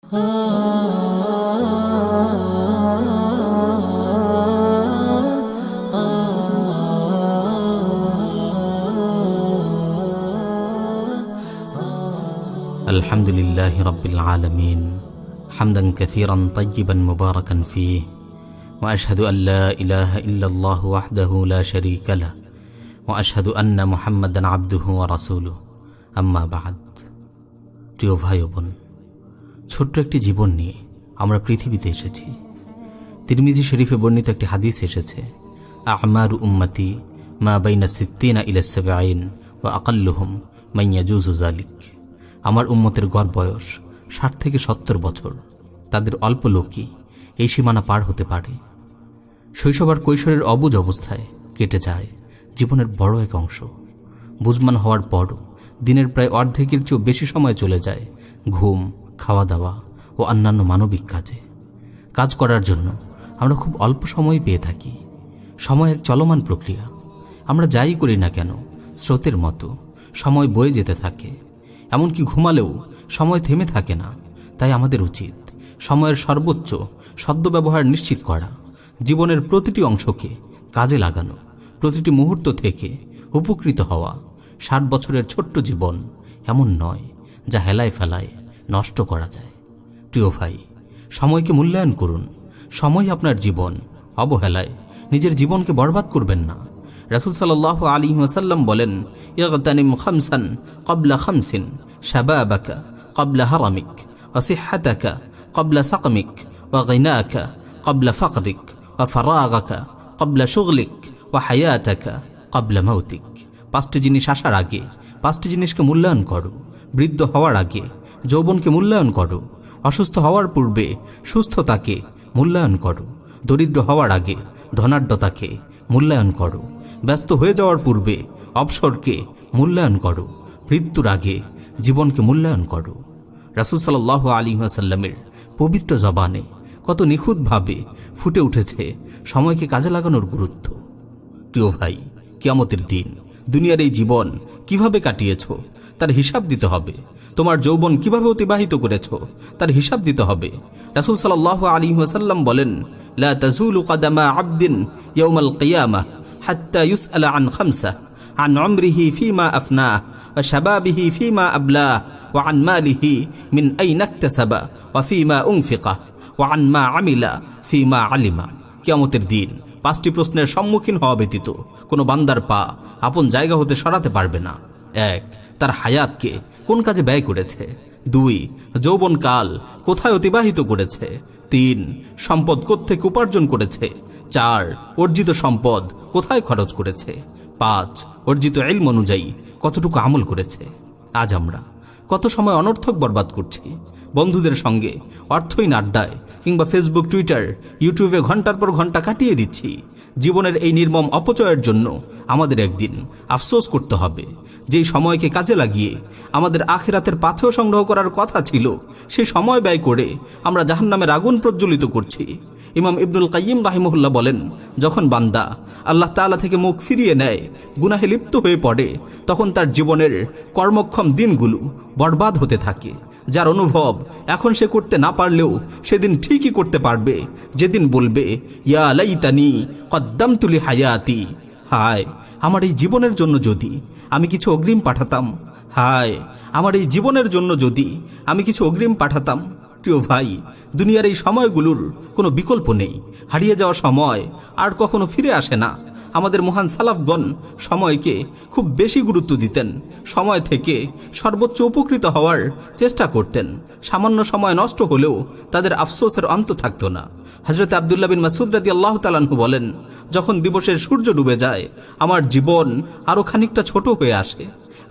الحمد لله رب العالمين حمدا كثيرا طيبا مباركا فيه وأشهد أن لا إله إلا الله وحده لا شريك له وأشهد أن محمدا عبده ورسوله أما بعد। প্রিয় ভাই ও বোন, ছোট্ট একটি জীবন নিয়ে আমরা পৃথিবীতে এসেছি। তিরমিজি শরীফে বর্ণিত একটি হাদিস এসেছে, আমারু উম্মতি মা বাইনা সিত্তিনা ইলা সাবঈন ওয়া আকাল্লুহুম মান ইয়াজুজু যালিক। আমার উম্মতের গড় বয়স 60 থেকে 70 বছর, তাদের অল্প লোকই এই সীমানা পার হতে পারে। শৈশব আর কৈশোরের অবুঝ অবস্থায় কেটে যায় জীবনের বড় এক অংশ। বুঝমান হওয়ার পরও দিনের প্রায় অর্ধেকের চেয়েও বেশি সময় চলে যায় ঘুম, খাওয়া দাওয়া ও অন্যান্য মানবিক কাজে। কাজ করার জন্য আমরা খুব অল্প সময় পেয়ে থাকি। সময় এক চলমান প্রক্রিয়া। আমরা যাই করি না কেন স্রোতের মতো সময় বয়ে যেতে থাকে। এমনকি ঘুমালেও সময় থেমে থাকে না। তাই আমাদের উচিত সময়ের সর্বোচ্চ সদ্ব্যবহার নিশ্চিত করা, জীবনের প্রতিটি অংশকে কাজে লাগানো, প্রতিটি মুহূর্ত থেকে উপকৃত হওয়া। 60 বছরের ছোট্ট জীবন এমন নয় যা হেলায় ফেলায় নষ্ট করা যায়। প্রিয় ভাই, সময়কে মূল্যায়ন করুন। সময় আপনার জীবন, অবহেলায় নিজের জীবনকে বরবাদ করবেন না। রাসূল সাল্লাল্লাহু আলাইহি ওয়াসাল্লাম বলেন, ইগতানিম খামসান ক্বাবলা খামসিন, শাবাবাকা ক্বাবলা হারামিক, ওয়া সিহহাতাকা ক্বাবলা সাকমিক, ওয়া গিনাকা ক্বাবলা ফাকরিক, ওয়া ফারাগাকা ক্বাবলা শুগলিক, ওয়া হায়াতাকা ক্বাবলা মাউতিক। 5টি জিনিস আসার আগে 5টি জিনিসকে মূল্যায়ন করো। বৃদ্ধ হওয়ার আগে যৌবনকে মূল্যায়ন করো। অসুস্থ হওয়ার পূর্বে সুস্থতাকে মূল্যায়ন করো। দরিদ্র হওয়ার আগে ধনাঢ্যতাকে মূল্যায়ন করো। ব্যস্ত হয়ে যাওয়ার পূর্বে অবসরকে মূল্যায়ন করো। মৃত্যুর আগে জীবনকে মূল্যায়ন করো। রাসূল সাল্লাল্লাহু আলাইহি ওয়াসাল্লামের পবিত্র জবানে কত নিখুঁতভাবে ফুটে উঠেছে সময়কে কাজে লাগানোর গুরুত্ব। প্রিয় ভাই, কিয়ামতের দিন দুনিয়ার এই জীবন কিভাবে কাটিয়েছো তার হিসাব দিতে হবে। তোমার যৌবন কিভাবে অতিবাহিত করেছো তার হিসাব দিতে হবে। রাসূল সাল্লাল্লাহু আলাইহি ওয়াসাল্লাম বলেন, লা তাজুলু কদামা আবদিন ইয়াউমাল কিয়ামাহ হাত্তা ইউসআলা আন খামসা, আন উমরিহি ফীমা আফনাহ, ওয়া শাবাবিহি ফীমা আবলাহ, ওয়া আন মালিহি মিন আইনা ইকতাসাবা, ওয়া ফীমা উনফিকা, ওয়া আন মা আমিলা ফীমা আলিমা। কিয়ামতের দিন 5টি প্রশ্নের সম্মুখীন হওয়া ব্যতীত কোনো বান্দার পা আপন জায়গা হতে সরাতে পারবে না। 1, তার হায়াতকে কোন কাজে ব্যয় করেছে। 2, যৌবনকাল কোথায় অতিবাহিত করেছে। 3, সম্পদ কোত্থেকে উপার্জন করেছে। 4, অর্জিত সম্পদ কোথায় খরচ করেছে। 5, অর্জিত ইলম অনুযায়ী কতটুকু আমল করেছে। আজ আমরা কত সময় অনর্থক বরবাদ করছি। বন্ধুদের সঙ্গে অর্থহীন আড্ডায় কিংবা ফেসবুক, টুইটার, ইউটিউবে ঘন্টার পর ঘন্টা কাটিয়ে দিচ্ছি। জীবনের এই নির্মম অপচয়ের জন্য আমাদের একদিন আফসোস করতে হবে। যেই সময়কে কাজে লাগিয়ে আমাদের আখিরাতের পাথেয় সংগ্রহ করার কথা ছিল, সেই সময় ব্যয় করে আমরা জাহান্নামের আগুন প্রজ্বলিত করছি। ইমাম ইবনুল কাইয়িম রাহিমাহুল্লাহ বলেন, যখন বান্দা আল্লাহ তাআলা থেকে মুখ ফিরিয়ে নেয়, গুনাহে লিপ্ত হয়ে পড়ে, তখন তার জীবনের কর্মক্ষম দিনগুলো বরবাদ হতে থাকে। যার অনুভব এখন সে করতে না পারলেও সেদিন ঠিকই করতে পারবে, যেদিন বলবে, ইয়া লাইতানি কদ্দামতু লি হায়াতি। হায়, আমার এই জীবনের জন্য যদি আমি কিছু অগ্রিম পাঠাতাম। হায়, আমার এই জীবনের জন্য যদি আমি কিছু অগ্রিম পাঠাতাম। প্রিয় ভাই, দুনিয়ার এই সময়গুলোর কোনো বিকল্প নেই। হারিয়ে যাওয়া সময় আর কখনো ফিরে আসে না। আমাদের মহান সালাফগণ সময়কে খুব বেশি গুরুত্ব দিতেন। সময় থেকে সর্বোচ্চ উপকৃত হওয়ার চেষ্টা করতেন। সামান্য সময় নষ্ট হলেও তাদের আফসোসের অন্ত থাকত না। হযরত আব্দুল্লাহ বিন মাসউদ রাদিয়াল্লাহু তাআলা আনহু বলেন, যখন দিবসের সূর্য ডুবে যায়, আমার জীবন আরো খানিকটা ছোট হয়ে আসে।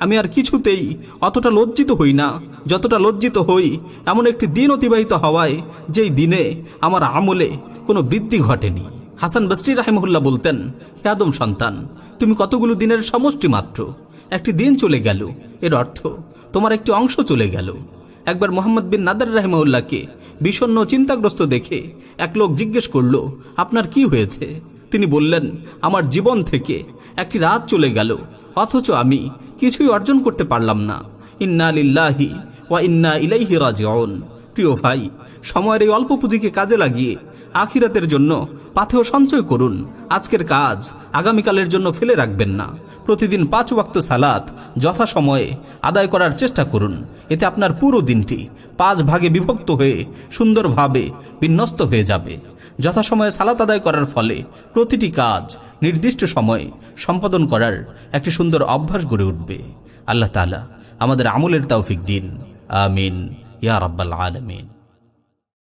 আমি আর কিছুতেই অতটা লজ্জিত হই না যতটা লজ্জিত হই এমন একটি দিন অতিবাহিত হওয়ায়, যেই দিনে আমার আমলে কোনো বৃদ্ধি ঘটেনি। হাসান বসরি রাহিমাহুল্লাহ বলতেন, হে আদম সন্তান, তুমি কতগুলো দিনের সমষ্টি মাত্র। একটি দিন চলে গেল, এর অর্থ তোমার একটি অংশ চলে গেল। একবার মোহাম্মদ বিন নাদার রাহিমাহুল্লাহকে বিষণ্ণ চিন্তাগ্রস্ত দেখে এক লোক জিজ্ঞেস করল, আপনার কি হয়েছে? তিনি বললেন, আমার জীবন থেকে একটি রাত চলে গেল, অথচ আমি কিছুই অর্জন করতে পারলাম না। ইন্না লিল্লাহি ওয়া ইন্না ইলাইহি রাজিউন। প্রিয় ভাই, সময়ের এই অল্প পুঁজিকে কাজে লাগিয়ে আখিরাতের জন্য পাথেয় সঞ্চয় করুন। আজকের কাজ আগামীকালের জন্য ফেলে রাখবেন না। প্রতিদিন 5 ওয়াক্ত সালাত যথাসময়ে আদায় করার চেষ্টা করুন। এতে আপনার পুরো দিনটি 5 ভাগে বিভক্ত হয়ে সুন্দরভাবে বিন্যস্ত হয়ে যাবে। যথাসময়ে সালাত আদায় করার ফলে প্রতিটি কাজ নির্দিষ্ট সময়ে সম্পাদন করার একটি সুন্দর অভ্যাস গড়ে উঠবে। আল্লাহ তাআলা আমাদের আমলের তৌফিক দিন। আমিন ইয়া রাব্বাল আলামিন।